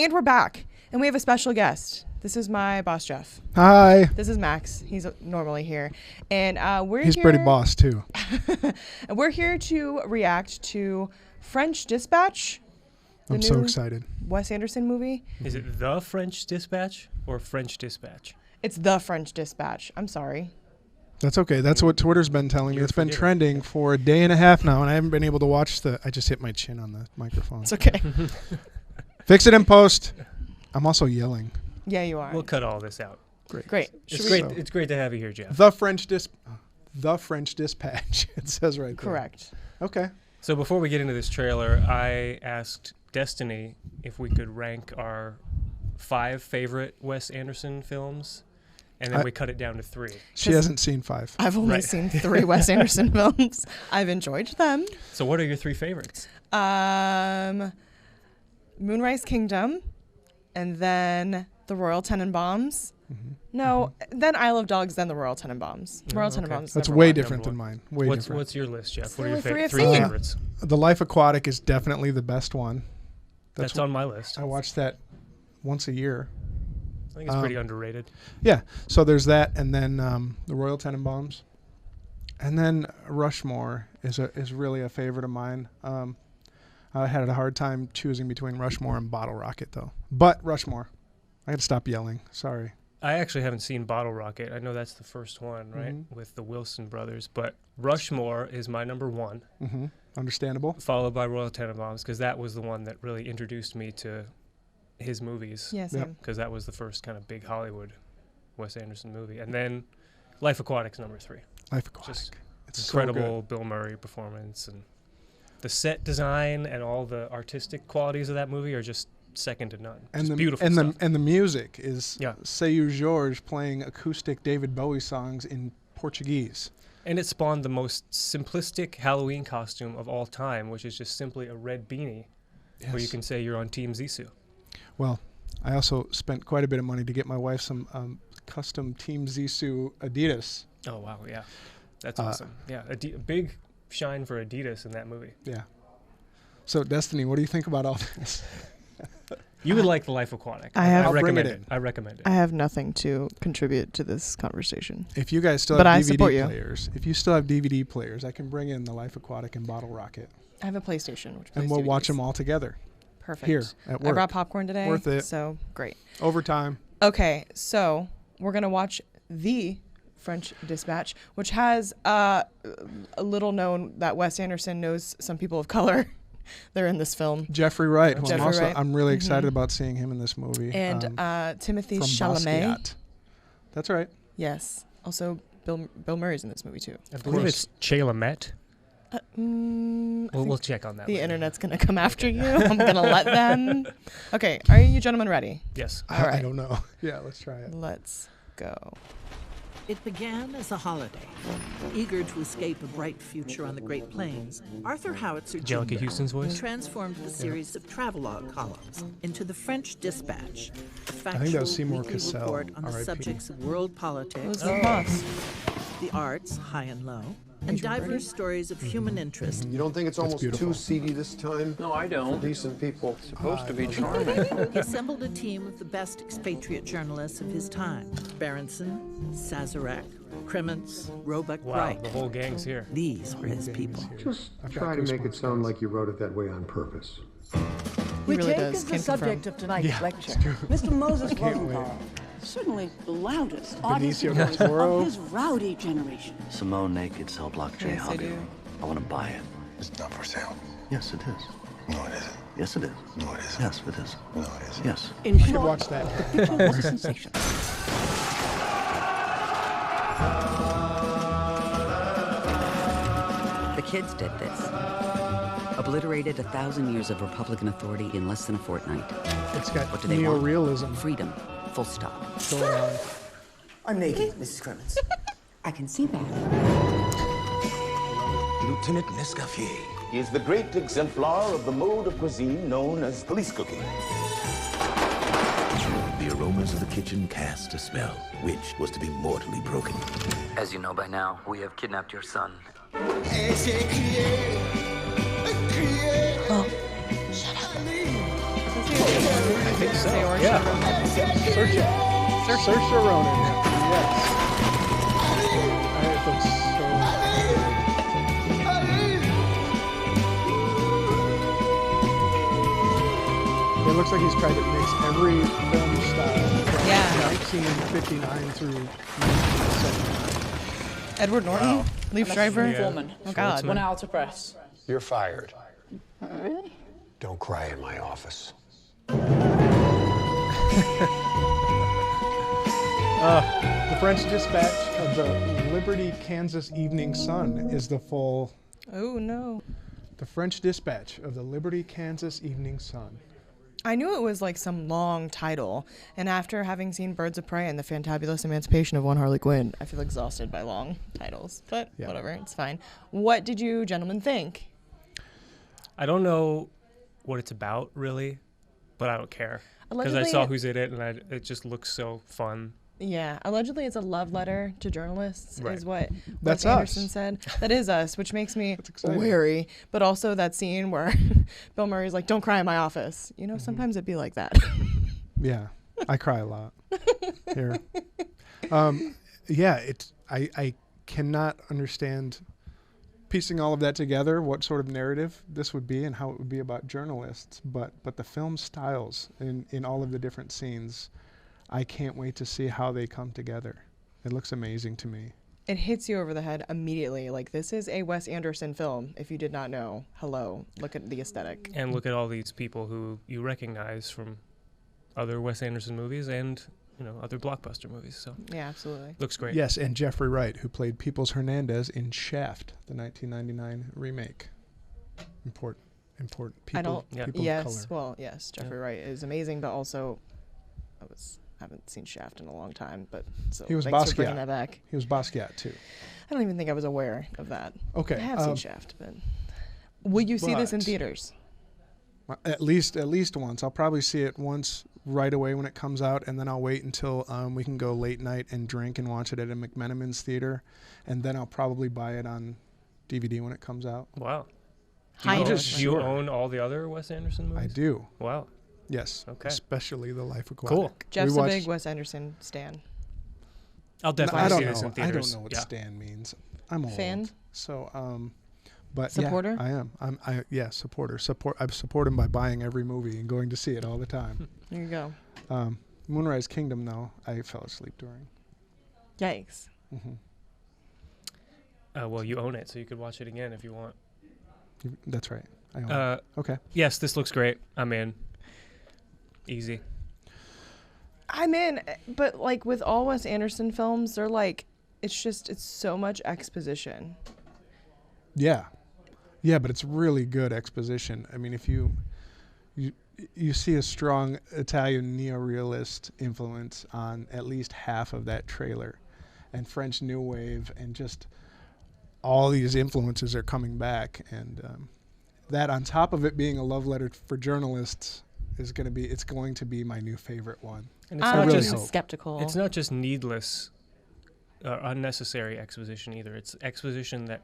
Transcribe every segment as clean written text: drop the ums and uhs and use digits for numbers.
And we're back, and we have a special guest. This is my boss, Jeff. Hi. This is Max. He's normally here. And He's pretty boss, too. And we're here to react to French Dispatch. I'm so excited. Wes Anderson movie. Is it The French Dispatch or French Dispatch? It's The French Dispatch. I'm sorry. That's okay. That's what Twitter's been telling me. It's been trending for a day and a half now, and I haven't been able to watch I just hit my chin on the microphone. It's okay. Fix it in post. I'm also yelling. Yeah, you are. We'll cut all this out. Great. It's great. It's great to have you here, Jeff. The French Dispatch. It says right there. Correct. Okay. So before we get into this trailer, I asked Destiny if we could rank our 5 favorite Wes Anderson films, and then we cut it down to 3. She hasn't seen 5. I've only seen 3 Wes Anderson films. I've enjoyed them. So what are your 3 favorites? Moonrise Kingdom, and then The Royal Tenenbaums. No, then Isle of Dogs, then The Royal Tenenbaums. Royal Tenenbaums. That's way different than mine. Way different. What's your list, Jeff? What are only your 3 favorites? The Life Aquatic is definitely the best one. That's on my list. I watch that once a year. I think it's pretty underrated. Yeah. So there's that, and then The Royal Tenenbaums, and then Rushmore is really a favorite of mine. I had a hard time choosing between Rushmore and Bottle Rocket, though. But Rushmore. I got to stop yelling. Sorry. I actually haven't seen Bottle Rocket. I know that's the first one, right, with the Wilson brothers. But Rushmore is my number 1. Understandable. Followed by Royal Tenenbaums, because that was the one that really introduced me to his movies. Yes. Yep. Because that was the first kind of big Hollywood Wes Anderson movie. And then Life Aquatic's number 3. Life Aquatic. Just it's incredible Bill Murray performance, and the set design and all the artistic qualities of that movie are just second to none. And just the beautiful stuff. and the music is Yeah. Seu Jorge playing acoustic David Bowie songs in Portuguese. And it spawned the most simplistic Halloween costume of all time, which is just simply a red beanie, where you can say you're on Team Zissou. Well, I also spent quite a bit of money to get my wife some custom Team Zissou Adidas. Oh wow, yeah, that's awesome. Yeah, a big shine for Adidas in that movie. Yeah. So Destiny, what do you think about all this? You would like The Life Aquatic. I'll recommend it. I recommend it. I have nothing to contribute to this conversation. If you guys still have DVD players, if you still have DVD players, I can bring in The Life Aquatic and Bottle Rocket. I have a PlayStation, which and we'll watch them all together. Perfect. Here at work. I brought popcorn today. Worth it. So great. Overtime. Okay, so we're gonna watch The French Dispatch, which has a little known that Wes Anderson knows some people of color. They're in this film. Jeffrey Wright. Wright. I'm really excited about seeing him in this movie. And Timothee Chalamet. Basquiat. That's right. Yes. Also, Bill Murray's in this movie too. I believe it's Chalamet. We'll check on that. The internet's gonna come after you. I'm gonna let them. Okay, are you gentlemen ready? Yes. All right. I don't know. Yeah, let's try it. Let's go. It began as a holiday. Eager to escape a bright future on the Great Plains, Arthur Howitzer Angelica Houston's voice transformed the series of travelogue columns into the French Dispatch, a factual that was Seymour weekly Cassell, report on the R.I.P. subjects of world politics, Who's the boss? the arts, high and low, and diverse stories of human interest. You don't think it's almost beautiful. too seedy this time? No, I don't. For decent people. Supposed to be charming. He assembled a team of the best expatriate journalists of his time: Berenson, Sazerac, Kremens, Roebuck, Wow, Wright. the whole gang's here. These were his people. Just try to make it sound like you wrote it that way on purpose. He really take does. as the Can't subject confirm. of tonight's lecture Mr. Moses Rosenthal, certainly the loudest audience Benicio voice del Toro. of his rowdy generation. Simone Naked Cell Block J Yes, I Hobby. do. I want to buy it. It's not for sale. Yes, it is. No, it isn't. Yes, it is. No, it isn't. Yes, it is. No, it isn't. Yes. In You should short, watch that. the picture was a sensation. The kids did this. Obliterated 1,000 years of Republican authority in less than a fortnight. It's got What do they want? neorealism Freedom. Full stop. going on. I'm naked, Mrs. Kremens. I can see that. Lieutenant Nescaffier. He is the great exemplar of the mode of cuisine known as police cooking. The aromas of the kitchen cast a spell, which was to be mortally broken. As you know by now, we have kidnapped your son. Oh, I think Yeah. Saoirse Ronan. Yes. It looks so good. It looks like he's tried to mix every film style from 1959 through 1979. Edward Norton, Leaf Schreiber. Foreman. Oh God. 1 hour to press. You're fired. Really? Don't cry in my office. The French Dispatch of the Liberty, Kansas Evening Sun is the full. Oh no. The French Dispatch of the Liberty, Kansas Evening Sun. I knew it was like some long title, and after having seen Birds of Prey and the Fantabulous Emancipation of One Harley Quinn, I feel exhausted by long titles. But whatever, it's fine. What did you gentlemen think? I don't know what it's about really, but I don't care because I saw who's in it, and it just looks so fun. Yeah, allegedly it's a love letter to journalists, is what That's Wes Anderson us. said. That is us, which makes me wary. But also that scene where Bill Murray's like, "Don't cry in my office." You know, sometimes it'd be like that. Yeah, I cry a lot here. I cannot understand piecing all of that together, what sort of narrative this would be and how it would be about journalists. But the film styles in all of the different scenes, I can't wait to see how they come together. It looks amazing to me. It hits you over the head immediately. Like, this is a Wes Anderson film, if you did not know. Hello. Look at the aesthetic. And look at all these people who you recognize from other Wes Anderson movies and, other blockbuster movies. So yeah, absolutely. Looks great. Yes, and Jeffrey Wright, who played Peoples Hernandez in Shaft, the 1999 remake. Important people of color. Jeffrey Wright is amazing, but also haven't seen Shaft in a long time, but so he was thanks for bringing that back. He was Basquiat too. I don't even think I was aware of that. Okay, I have seen Shaft, but will you see this in theaters? At least once. I'll probably see it once right away when it comes out, and then I'll wait until we can go late night and drink and watch it at a McMenamin's theater, and then I'll probably buy it on DVD when it comes out. Wow. Do you own all the other Wes Anderson movies? I do. Wow. Yes. Okay. Especially The Life Aquatic. Cool. Jeff's a big Wes Anderson stan. I'll definitely see this in theaters. I don't know what stan means. I'm old. Fan? So, but supporter? Yeah, I am. Supporter. I support him by buying every movie and going to see it all the time. There you go. Moonrise Kingdom, though, I fell asleep during. Yikes. Mm-hmm. Well, you own it, so you could watch it again if you want. That's right. I own it. Okay. Yes, this looks great. I'm in. Easy. I'm in, but like with all Wes Anderson films, they're like, it's so much exposition. Yeah, but it's really good exposition. I mean, if you see a strong Italian neorealist influence on at least half of that trailer, and French New Wave, and just all these influences are coming back, and that on top of it being a love letter for journalists is going to be my new favorite one. And it's I'm not just just skeptical. It's not just needless, unnecessary exposition either. It's exposition that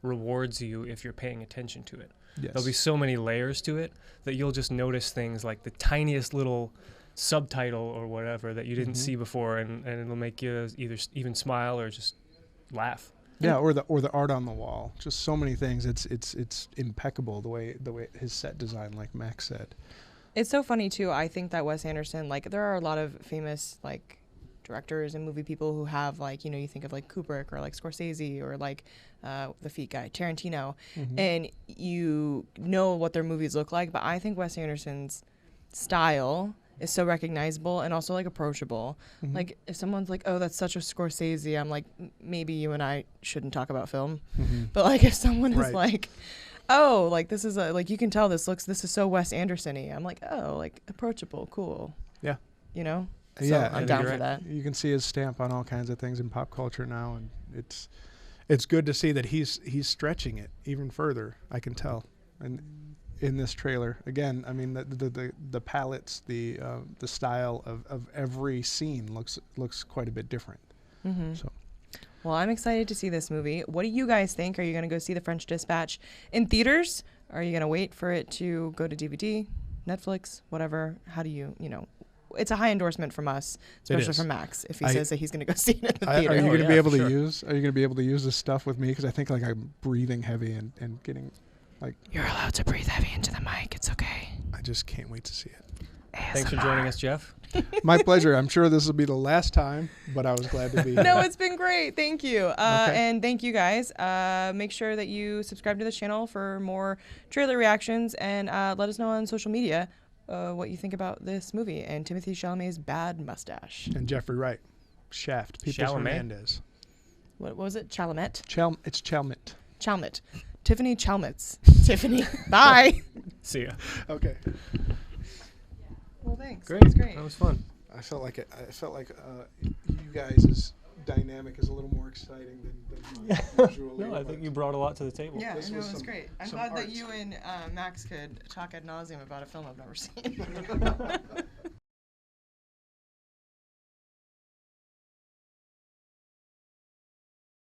rewards you if you're paying attention to it. Yes. There'll be so many layers to it that you'll just notice things like the tiniest little subtitle or whatever that you didn't see before, and it'll make you either even smile or just laugh. Yeah, or the art on the wall. Just so many things. It's impeccable the way his set design, like Max said. It's so funny too. I think that Wes Anderson, like, there are a lot of famous like directors and movie people who have, like, you think of like Kubrick or like Scorsese or like the feet guy Tarantino, and you know what their movies look like. But I think Wes Anderson's style is so recognizable and also like approachable. Like if someone's like, "Oh, that's such a Scorsese," I'm like, maybe you and I shouldn't talk about film. But like if someone is like, "Oh, like this is like you can tell this is so Wes Anderson-y," I'm like, "Oh, like approachable, cool." Yeah. So yeah, I'm down for that. You can see his stamp on all kinds of things in pop culture now, and it's good to see that he's stretching it even further. I can tell, and in this trailer again, I mean the palettes, the style of every scene looks quite a bit different. So. Well, I'm excited to see this movie. What do you guys think? Are you going to go see The French Dispatch in theaters? Or are you going to wait for it to go to DVD, Netflix, whatever? How do you it's a high endorsement from us, especially is. from Max, if he says that he's going to go see it in the theater. Are you going to yeah, be able to sure. use? Are you going to be able to use this stuff with me? Because I think like I'm breathing heavy and getting like. You're allowed to breathe heavy into the mic. It's okay. I just can't wait to see it. Thanks for joining us, Jeff. My pleasure. I'm sure this will be the last time, but I was glad to be here. No, it's been great. Thank you. And thank you guys. Make sure that you subscribe to this channel for more trailer reactions, and let us know on social media what you think about this movie and Timothee Chalamet's bad mustache. And Jeffrey Wright. Shaft. Peoples Chalamet? Hernandez. What was it? Chalamet? It's Chalmette. Chalmette. Tiffany Chalmett's. Tiffany. Bye. See ya. Okay. Well, thanks. Great. That was great. That was fun. I felt like you guys' dynamic is a little more exciting than usually. No, I think you brought a lot to the table. Yeah, This no, was it was some- great. I'm some glad art. that you and Max could talk ad nauseum about a film I've never seen.